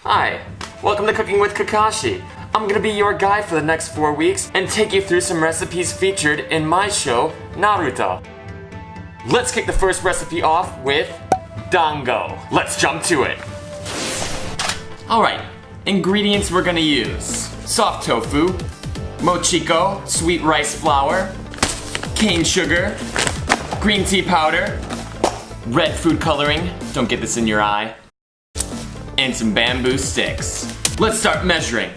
Hi, welcome to Cooking with Kakashi. I'm gonna be your guide for the next 4 weeks and take you through some recipes featured in my show, Naruto. Let's kick the first recipe off with Dango. Let's jump to it. Alright, ingredients we're gonna use. Soft tofu, mochiko, sweet rice flour, cane sugar, green tea powder, red food coloring, don't get this in your eye, and some bamboo sticks. Let's start measuring.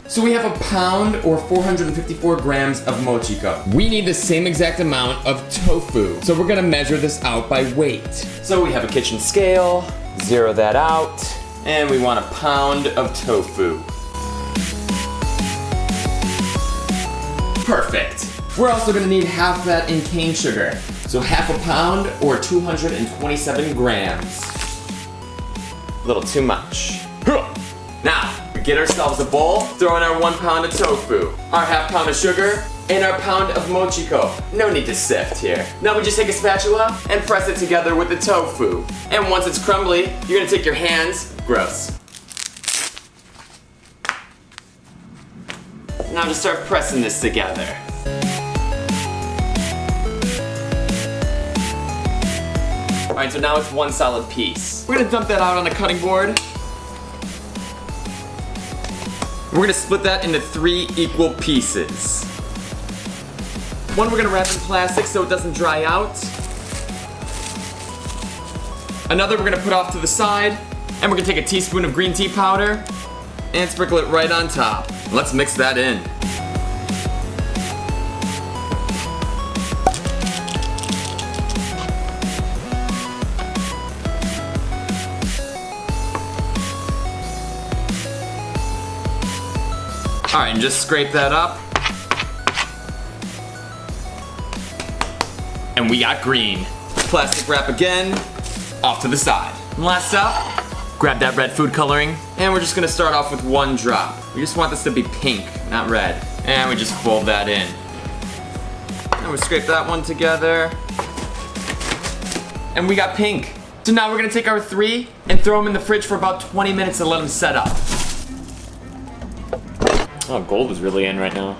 So we have a pound or 454 grams of mochiko. We need the same exact amount of tofu. So we're gonna measure this out by weight. So we have a kitchen scale, zero that out, and we want a pound of tofu. Perfect. We're also gonna need half that in cane sugar. So half a pound or 227 grams. A little too much. Now, we get ourselves a bowl, throw in our 1 pound of tofu, our half pound of sugar, and our pound of mochiko. No need to sift here. Now we just take a spatula and press it together with the tofu. And once it's crumbly, you're gonna take your hands, gross. Now just start pressing this together. Alright, so now it's one solid piece. We're gonna dump that out on the cutting board. We're gonna split that into 3 equal pieces. One we're gonna wrap in plastic so it doesn't dry out. Another we're gonna put off to the side. And we're gonna take a teaspoon of green tea powder and sprinkle it right on top. Let's mix that in. Alright, and just scrape that up. And we got green. Plastic wrap again, off to the side. And last up, grab that red food coloring, and we're just gonna start off with 1 drop. We just want this to be pink, not red. And we just fold that in. And we scrape that one together. And we got pink. So now we're gonna take our 3 and throw them in the fridge for about 20 minutes and let them set up. Oh, gold is really in right now.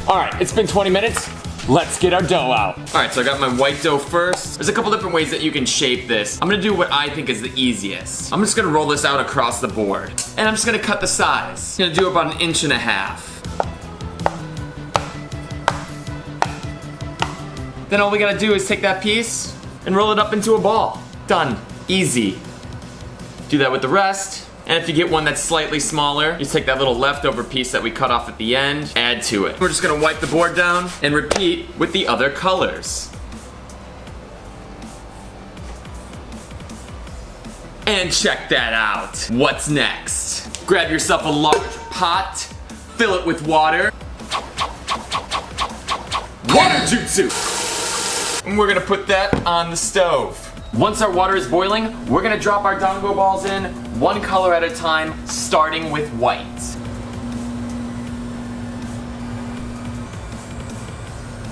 Alright, it's been 20 minutes. Let's get our dough out. Alright, so I got my white dough first. There's a couple different ways that you can shape this. I'm gonna do what I think is the easiest. I'm just gonna roll this out across the board. And I'm just gonna cut the size. I'm gonna do about 1.5 inches. Then all we gotta do is take that piece and roll it up into a ball. Done. Easy. Do that with the rest. And if you get one that's slightly smaller, you take that little leftover piece that we cut off at the end, add to it. We're just gonna wipe the board down and repeat with the other colors. And check that out. What's next? Grab yourself a large pot, fill it with water. Water jutsu! And we're gonna put that on the stove. Once our water is boiling, we're gonna drop our Dango Balls in, 1 color at a time, starting with white.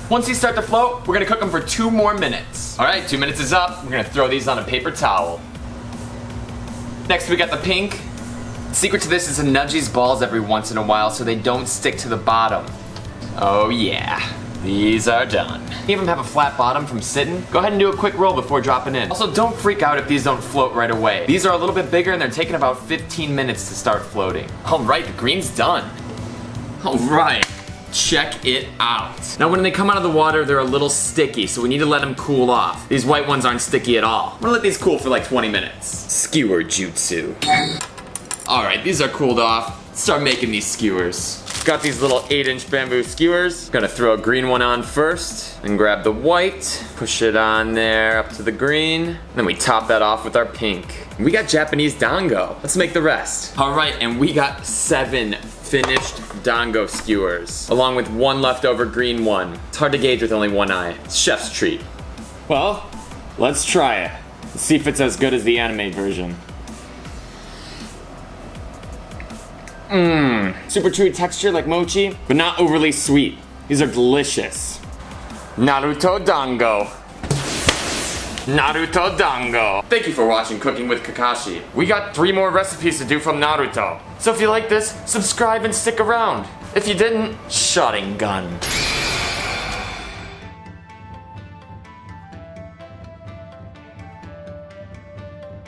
Once these start to float, we're gonna cook them for 2 more minutes. All right, 2 minutes is up. We're gonna throw these on a paper towel. Next, we got the pink. The secret to this is to nudge these balls every once in a while so they don't stick to the bottom. Oh yeah. These are done. You even have a flat bottom from sitting? Go ahead and do a quick roll before dropping in. Also, don't freak out if these don't float right away. These are a little bit bigger and they're taking about 15 minutes to start floating. All right, the green's done. All right, check it out. Now when they come out of the water, they're a little sticky, so we need to let them cool off. These white ones aren't sticky at all. I'm gonna let these cool for like 20 minutes. Skewer jutsu. All right, these are cooled off. Let's start making these skewers. Got these little 8-inch bamboo skewers. Gonna throw a green one on first, and grab the white, push it on there up to the green. Then we top that off with our pink. We got Japanese dango. Let's make the rest. All right, and we got 7 finished dango skewers, along with 1 leftover green one. It's hard to gauge with only 1 eye. It's chef's treat. Well, let's try it. Let's see if it's as good as the anime version. Super chewy texture like mochi, but not overly sweet. These are delicious. Naruto Dango. Naruto Dango. Thank you for watching Cooking with Kakashi. We got 3 more recipes to do from Naruto. So if you like this, subscribe and stick around. If you didn't, shotting gun.